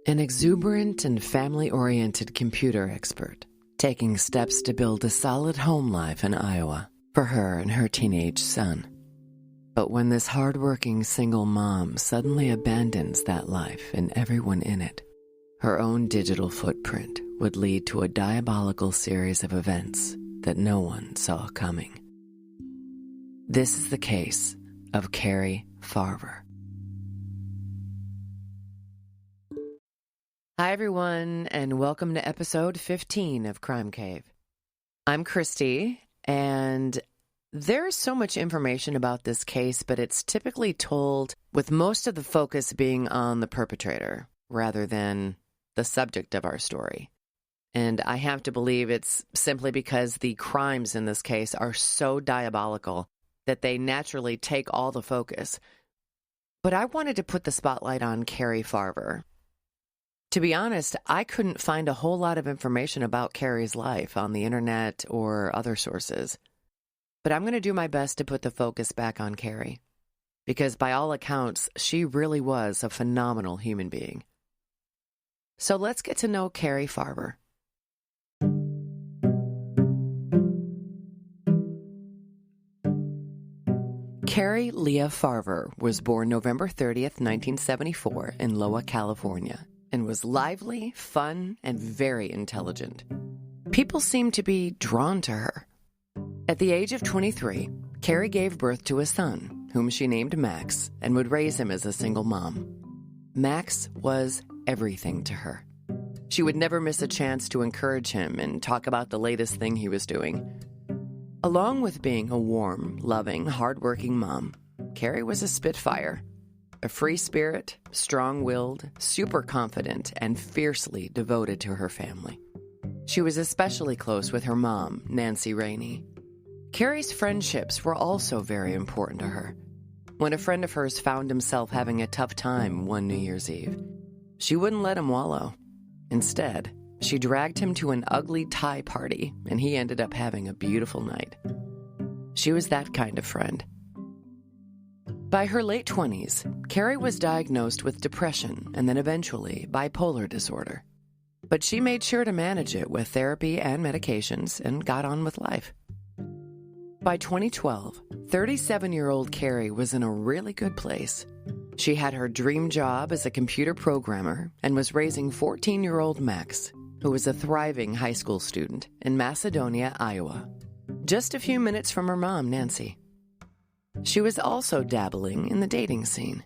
An exuberant and family-oriented computer expert, taking steps to build a solid home life in Iowa for her and her teenage son. But when this hardworking single mom suddenly abandons that life and everyone in it, her own digital footprint would lead to a diabolical series of events that no one saw coming. This is the case of CARI FARVER. Hi, everyone, and welcome to episode 15 of Crime Cave. I'm Christy, and there's so much information about this case, but it's typically told with most of the focus being on the perpetrator rather than the subject of our story. And I have to believe it's simply because the crimes in this case are so diabolical that they naturally take all the focus. But I wanted to put the spotlight on CARI FARVER. To be honest, I couldn't find a whole lot of information about CARI's life on the internet or other sources. But I'm going to do my best to put the focus back on CARI, because by all accounts, she really was a phenomenal human being. So let's get to know CARI FARVER. CARI Leah Farver was born November 30th, 1974 in Loa, California, and was lively, fun, and very intelligent. People seemed to be drawn to her. At the age of 23, CARI gave birth to a son, whom she named Max, and would raise him as a single mom. Max was everything to her. She would never miss a chance to encourage him and talk about the latest thing he was doing. Along with being a warm, loving, hardworking mom, CARI was a spitfire. A free spirit, strong-willed, super confident, and fiercely devoted to her family. She was especially close with her mom, Nancy Rainey. CARI's friendships were also very important to her. When a friend of hers found himself having a tough time one New Year's Eve, she wouldn't let him wallow. Instead, she dragged him to an ugly tie party, and he ended up having a beautiful night. She was that kind of friend. By her late 20s, CARI was diagnosed with depression and then eventually bipolar disorder. But she made sure to manage it with therapy and medications and got on with life. By 2012, 37-year-old CARI was in a really good place. She had her dream job as a computer programmer and was raising 14-year-old Max, who was a thriving high school student in Macedonia, Iowa, just a few minutes from her mom, Nancy. She was also dabbling in the dating scene.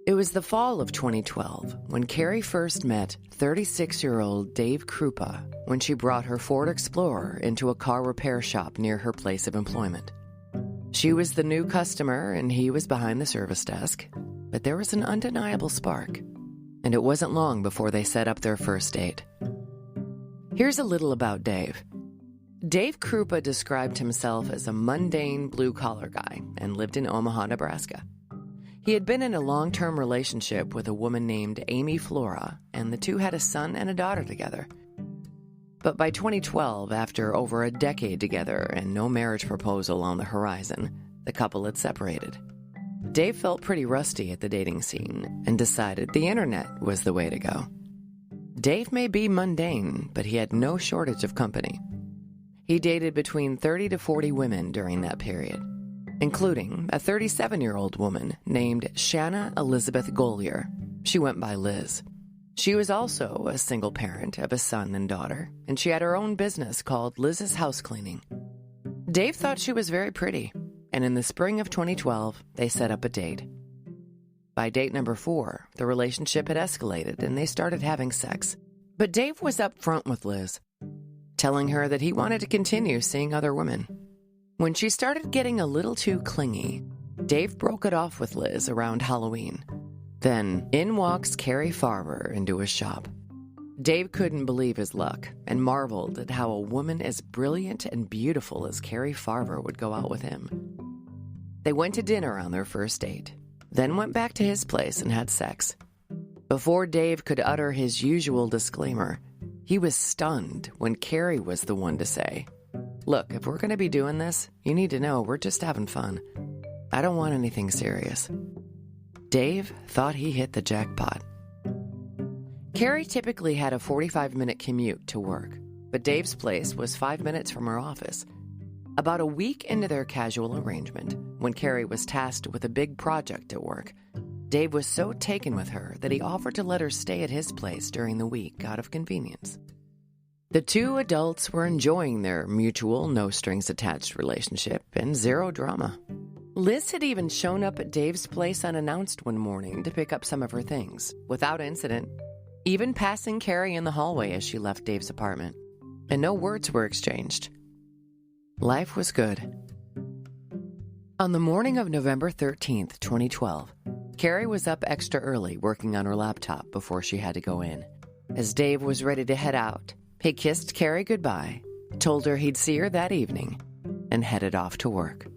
It was the fall of 2012 when CARI first met 36-year-old Dave Krupa when she brought her Ford Explorer into a car repair shop near her place of employment. She was the new customer and he was behind the service desk, but there was an undeniable spark, and it wasn't long before they set up their first date. Here's a little about Dave. Dave Krupa described himself as a mundane blue-collar guy and lived in Omaha, Nebraska. He had been in a long-term relationship with a woman named Amy Flora, and the two had a son and a daughter together. But by 2012, after over a decade together and no marriage proposal on the horizon, the couple had separated. Dave felt pretty rusty at the dating scene and decided the internet was the way to go. Dave may be mundane, but he had no shortage of company. He dated between 30 to 40 women during that period, including a 37-year-old woman named Shanna Elizabeth Gollier. She went by Liz. She was also a single parent of a son and daughter, and she had her own business called Liz's House Cleaning. Dave thought she was very pretty, and in the spring of 2012, they set up a date. By date number 4, the relationship had escalated and they started having sex. But Dave was up front with Liz, telling her that he wanted to continue seeing other women. When she started getting a little too clingy, Dave broke it off with Liz around Halloween. Then, in walks CARI FARVER into his shop. Dave couldn't believe his luck and marveled at how a woman as brilliant and beautiful as CARI FARVER would go out with him. They went to dinner on their first date, then went back to his place and had sex. Before Dave could utter his usual disclaimer, he was stunned when CARI was the one to say, "Look, if we're going to be doing this, you need to know we're just having fun. I don't want anything serious." Dave thought he hit the jackpot. CARI typically had a 45-minute commute to work, but Dave's place was 5 minutes from her office. About a week into their casual arrangement, when CARI was tasked with a big project at work, Dave was so taken with her that he offered to let her stay at his place during the week out of convenience. The two adults were enjoying their mutual, no-strings-attached relationship and zero drama. Liz had even shown up at Dave's place unannounced one morning to pick up some of her things, without incident, even passing CARI in the hallway as she left Dave's apartment. And no words were exchanged. Life was good. On the morning of November 13th, 2012, CARI was up extra early working on her laptop before she had to go in. As Dave was ready to head out, he kissed CARI goodbye, told her he'd see her that evening, and headed off to work.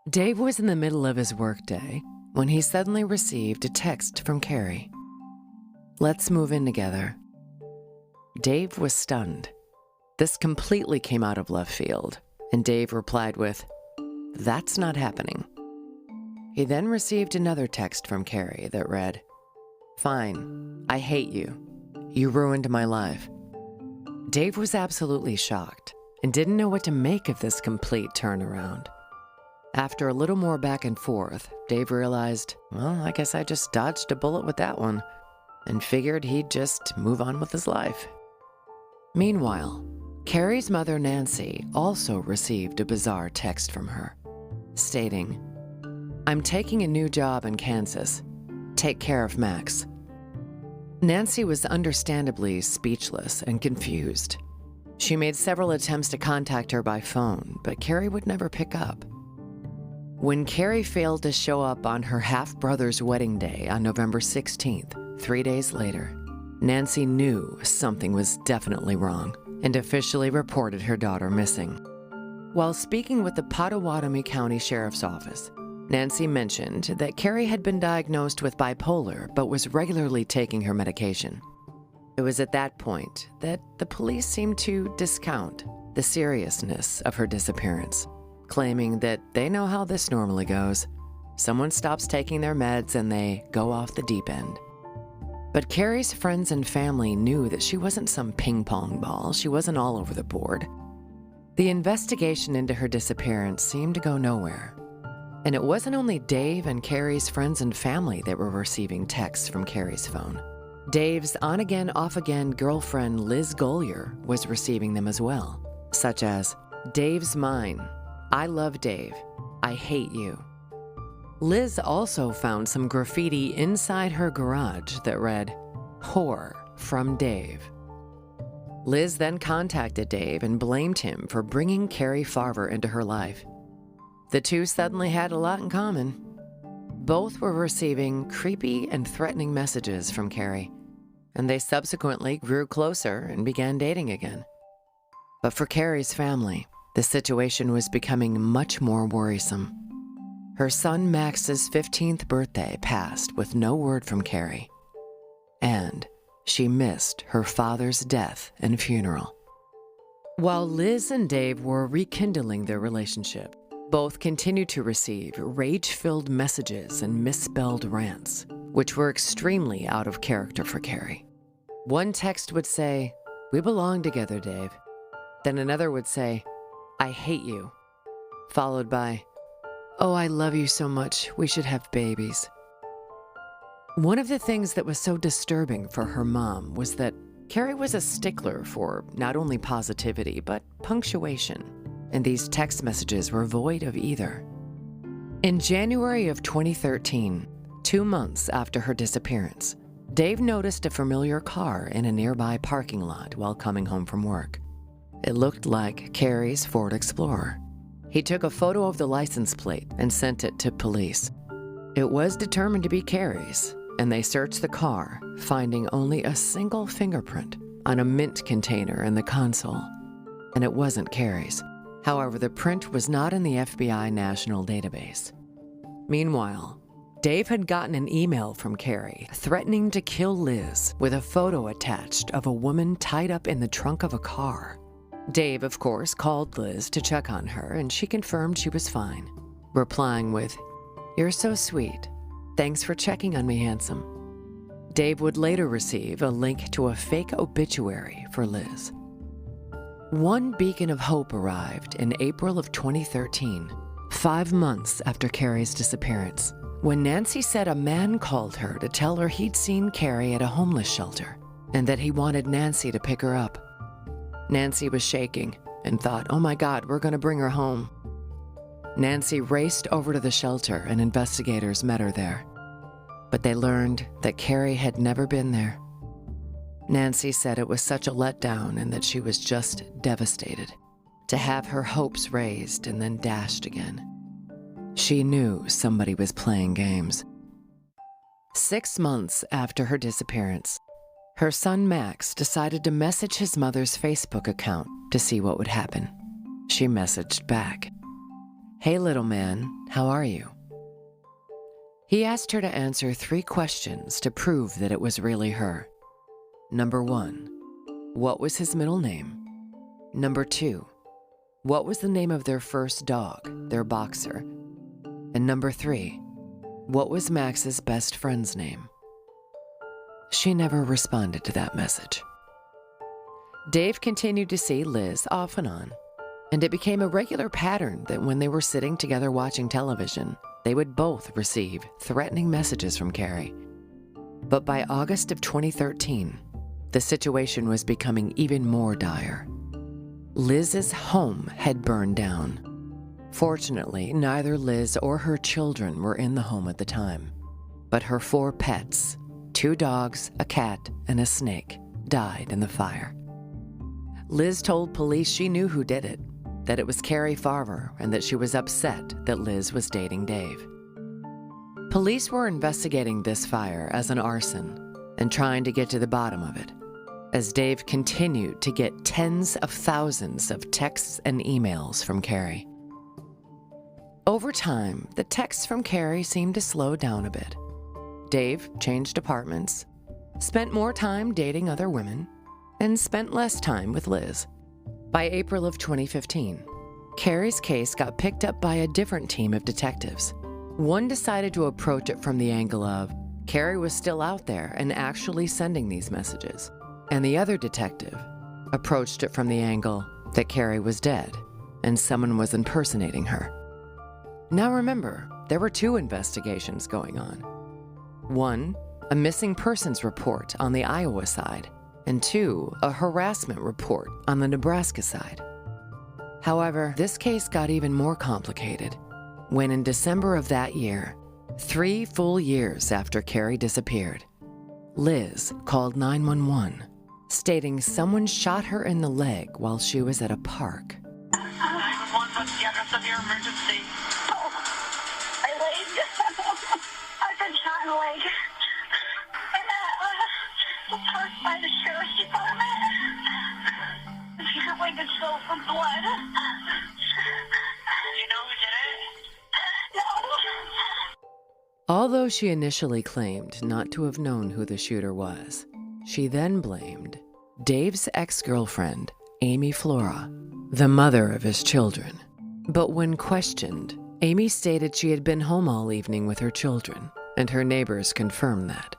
Dave was in the middle of his workday when he suddenly received a text from CARI. "Let's move in together." Dave was stunned. This completely came out of left field, and Dave replied with, "That's not happening." He then received another text from CARI that read, "Fine, I hate you. You ruined my life." Dave was absolutely shocked and didn't know what to make of this complete turnaround. After a little more back and forth, Dave realized, well, I guess I just dodged a bullet with that one, and figured he'd just move on with his life. Meanwhile, CARI's mother, Nancy, also received a bizarre text from her, stating, "I'm taking a new job in Kansas. Take care of Max." Nancy was understandably speechless and confused. She made several attempts to contact her by phone, but CARI would never pick up. When CARI failed to show up on her half-brother's wedding day on November 16th, 3 days later, Nancy knew something was definitely wrong and officially reported her daughter missing. While speaking with the Pottawatomie County Sheriff's Office, Nancy mentioned that CARI had been diagnosed with bipolar but was regularly taking her medication. It was at that point that the police seemed to discount the seriousness of her disappearance, claiming that they know how this normally goes. Someone stops taking their meds and they go off the deep end. But CARI's friends and family knew that she wasn't some ping-pong ball. She wasn't all over the board. The investigation into her disappearance seemed to go nowhere. And it wasn't only Dave and CARI's friends and family that were receiving texts from CARI's phone. Dave's on-again, off-again girlfriend, Liz Gollier, was receiving them as well, such as, "Dave's mine. I love Dave. I hate you." Liz also found some graffiti inside her garage that read, "Whore from Dave." Liz then contacted Dave and blamed him for bringing CARI Farver into her life. The two suddenly had a lot in common. Both were receiving creepy and threatening messages from CARI, and they subsequently grew closer and began dating again. But for CARI's family, the situation was becoming much more worrisome. Her son Max's 15th birthday passed with no word from CARI, and she missed her father's death and funeral. While Liz and Dave were rekindling their relationship, both continued to receive rage-filled messages and misspelled rants, which were extremely out of character for CARI. One text would say, "We belong together, Dave." Then another would say, "I hate you," followed by, "Oh, I love you so much, we should have babies." One of the things that was so disturbing for her mom was that CARI was a stickler for not only positivity, but punctuation, and these text messages were void of either. In January of 2013, 2 months after her disappearance, Dave noticed a familiar car in a nearby parking lot while coming home from work. It looked like CARI's Ford Explorer. He took a photo of the license plate and sent it to police. It was determined to be CARI's, and they searched the car, finding only a single fingerprint on a mint container in the console. And it wasn't CARI's. However, the print was not in the FBI National Database. Meanwhile, Dave had gotten an email from CARI threatening to kill Liz with a photo attached of a woman tied up in the trunk of a car. Dave, of course, called Liz to check on her, and she confirmed she was fine, replying with, "You're so sweet. Thanks for checking on me, handsome." Dave would later receive a link to a fake obituary for Liz. One beacon of hope arrived in April of 2013, 5 months after CARI's disappearance, when Nancy said a man called her to tell her he'd seen CARI at a homeless shelter and that he wanted Nancy to pick her up. Nancy was shaking and thought, "Oh my God, we're going to bring her home." Nancy raced over to the shelter and investigators met her there. But they learned that CARI had never been there. Nancy said it was such a letdown and that she was just devastated to have her hopes raised and then dashed again. She knew somebody was playing games. 6 months after her disappearance, her son Max decided to message his mother's Facebook account to see what would happen. She messaged back, "Hey little man, how are you?" He asked her to answer 3 questions to prove that it was really her. Number 1, what was his middle name? Number 2, what was the name of their first dog, their boxer? And number 3, what was Max's best friend's name? She never responded to that message. Dave continued to see Liz off and on, and it became a regular pattern that when they were sitting together watching television, they would both receive threatening messages from CARI. But by August of 2013, the situation was becoming even more dire. Liz's home had burned down. Fortunately, neither Liz or her children were in the home at the time, but her 4 pets, 2 dogs, a cat, and a snake, died in the fire. Liz told police she knew who did it, that it was CARI FARVER, and that she was upset that Liz was dating Dave. Police were investigating this fire as an arson and trying to get to the bottom of it, as Dave continued to get tens of thousands of texts and emails from CARI. Over time, the texts from CARI seemed to slow down a bit. Dave changed apartments, spent more time dating other women, and spent less time with Liz. By April of 2015, CARI's case got picked up by a different team of detectives. One decided to approach it from the angle of CARI was still out there and actually sending these messages, and the other detective approached it from the angle that CARI was dead and someone was impersonating her. Now remember, there were 2 investigations going on. 1, a missing persons report on the Iowa side, and 2, a harassment report on the Nebraska side. However, this case got even more complicated when in December of that year, 3 full years after CARI disappeared, Liz called 911, stating someone shot her in the leg while she was at a park. 911, what's the address of your emergency? Oh, my leg. I've been shot in the leg. I'm at the park by the sheriff's department. My leg is filled with blood. Do you know who did it? No. Although she initially claimed not to have known who the shooter was, she then blamed Dave's ex-girlfriend, Amy Flora, the mother of his children. But when questioned, Amy stated she had been home all evening with her children, and her neighbors confirmed that.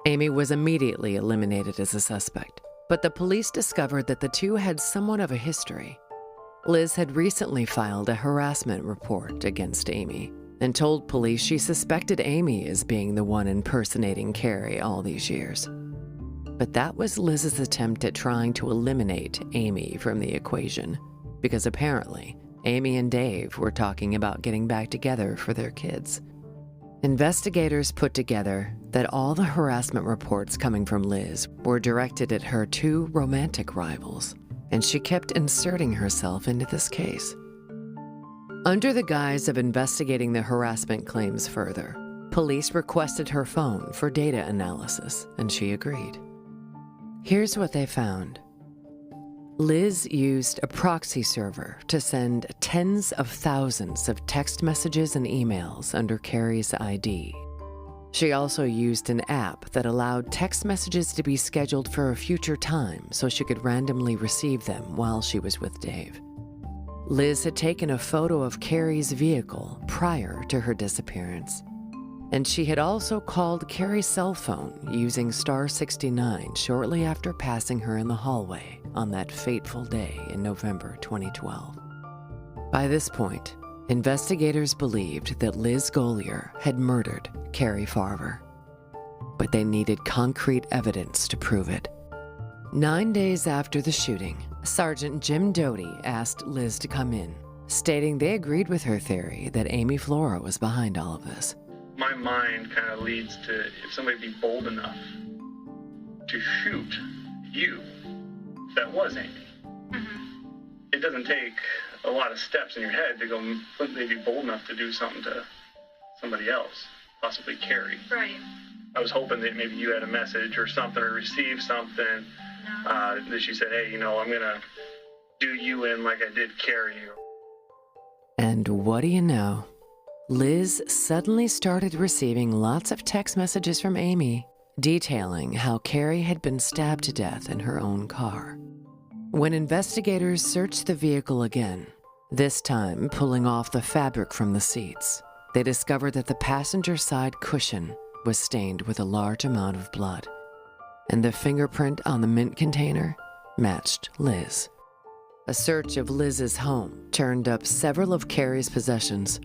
Amy was immediately eliminated as a suspect, but the police discovered that the 2 had somewhat of a history. Liz had recently filed a harassment report against Amy and told police she suspected Amy as being the one impersonating CARI all these years. But that was Liz's attempt at trying to eliminate Amy from the equation, because apparently Amy and Dave were talking about getting back together for their kids. Investigators put together that all the harassment reports coming from Liz were directed at her 2 romantic rivals, and she kept inserting herself into this case. Under the guise of investigating the harassment claims further, police requested her phone for data analysis, and she agreed. Here's what they found. Liz used a proxy server to send tens of thousands of text messages and emails under CARI's ID. She also used an app that allowed text messages to be scheduled for a future time so she could randomly receive them while she was with Dave. Liz had taken a photo of Carrie's vehicle prior to her disappearance, and she had also called Carrie's cell phone using star 69 shortly after passing her in the hallway on that fateful day in November 2012. By this point, investigators believed that Liz Golier had murdered CARI FARVER, but they needed concrete evidence to prove it. 9 days after the shooting, Sergeant Jim Doty asked Liz to come in, stating they agreed with her theory that Amy Flora was behind all of this. My mind kind of leads to, if somebody be bold enough to shoot you, that was Amy. It doesn't take a lot of steps in your head to go maybe bold enough to do something to somebody else, possibly Carrie. Right. I was hoping that maybe you had a message or something or received something that she said, hey, I'm going to do you in like I did Carrie. And what do you know? Liz suddenly started receiving lots of text messages from Amy detailing how Carrie had been stabbed to death in her own car. When investigators searched the vehicle again, this time pulling off the fabric from the seats, they discovered that the passenger side cushion was stained with a large amount of blood, and the fingerprint on the mint container matched Liz. A search of Liz's home turned up several of Carrie's possessions,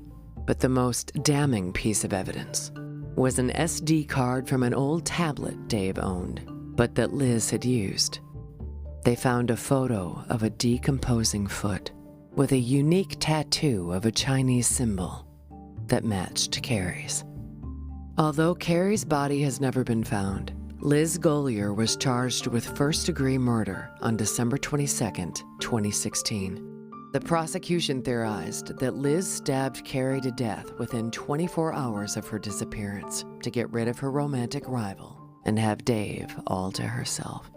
but the most damning piece of evidence was an SD card from an old tablet Dave owned, but that Liz had used. They found a photo of a decomposing foot with a unique tattoo of a Chinese symbol that matched Carrie's. Although Carrie's body has never been found, Liz Golier was charged with first-degree murder on December 22, 2016. The prosecution theorized that Liz stabbed Carrie to death within 24 hours of her disappearance to get rid of her romantic rival and have Dave all to herself.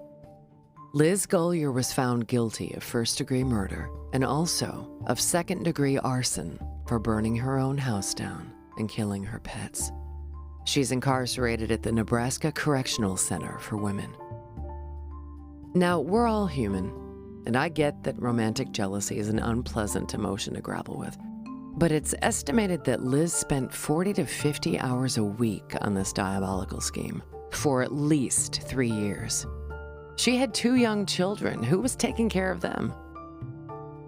Liz Golier was found guilty of first-degree murder and also of second-degree arson for burning her own house down and killing her pets. She's incarcerated at the Nebraska Correctional Center for Women. Now, we're all human, and I get that romantic jealousy is an unpleasant emotion to grapple with. But it's estimated that Liz spent 40 to 50 hours a week on this diabolical scheme for at least 3 years. She had 2 young children. Who was taking care of them?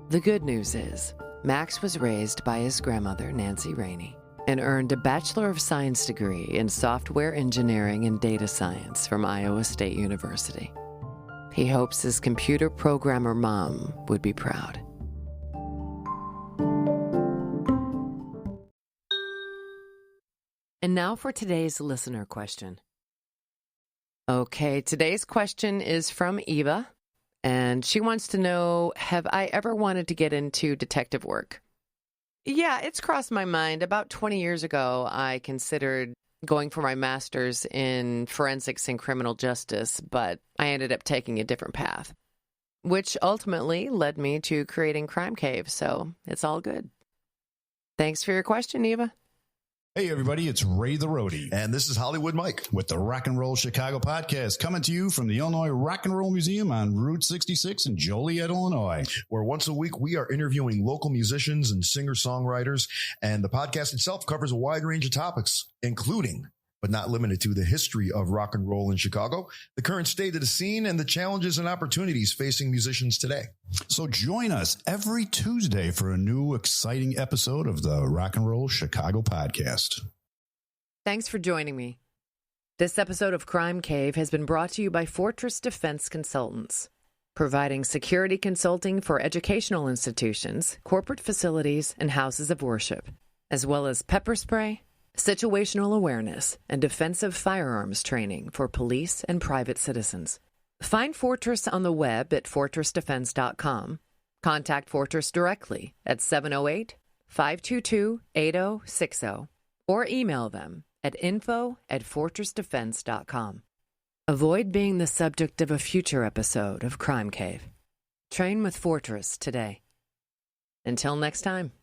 The good news is, Max was raised by his grandmother, Nancy Rainey, and earned a Bachelor of Science degree in software engineering and data science from Iowa State University. He hopes his computer programmer mom would be proud. And now for today's listener question. Okay, today's question is from Eva, and she wants to know, have I ever wanted to get into detective work? Yeah, it's crossed my mind. About 20 years ago, I considered going for my master's in forensics and criminal justice, but I ended up taking a different path, which ultimately led me to creating Crime Cave, so it's all good. Thanks for your question, Eva. Hey, everybody, it's Ray the Roadie. And this is Hollywood Mike with the Rock and Roll Chicago podcast, coming to you from the Illinois Rock and Roll Museum on Route 66 in Joliet, Illinois. Where once a week we are interviewing local musicians and singer-songwriters, and the podcast itself covers a wide range of topics, including, but not limited to, the history of rock and roll in Chicago, the current state of the scene, and the challenges and opportunities facing musicians today. So join us every Tuesday for a new exciting episode of the Rock and Roll Chicago podcast. Thanks for joining me. This episode of Crime Cave has been brought to you by Fortress Defense Consultants, providing security consulting for educational institutions, corporate facilities, and houses of worship, as well as pepper spray, situational awareness, and defensive firearms training for police and private citizens. Find Fortress on the web at fortressdefense.com. Contact Fortress directly at 708-522-8060 or email them at info@fortressdefense.com. Avoid being the subject of a future episode of Crime Cave. Train with Fortress today. Until next time.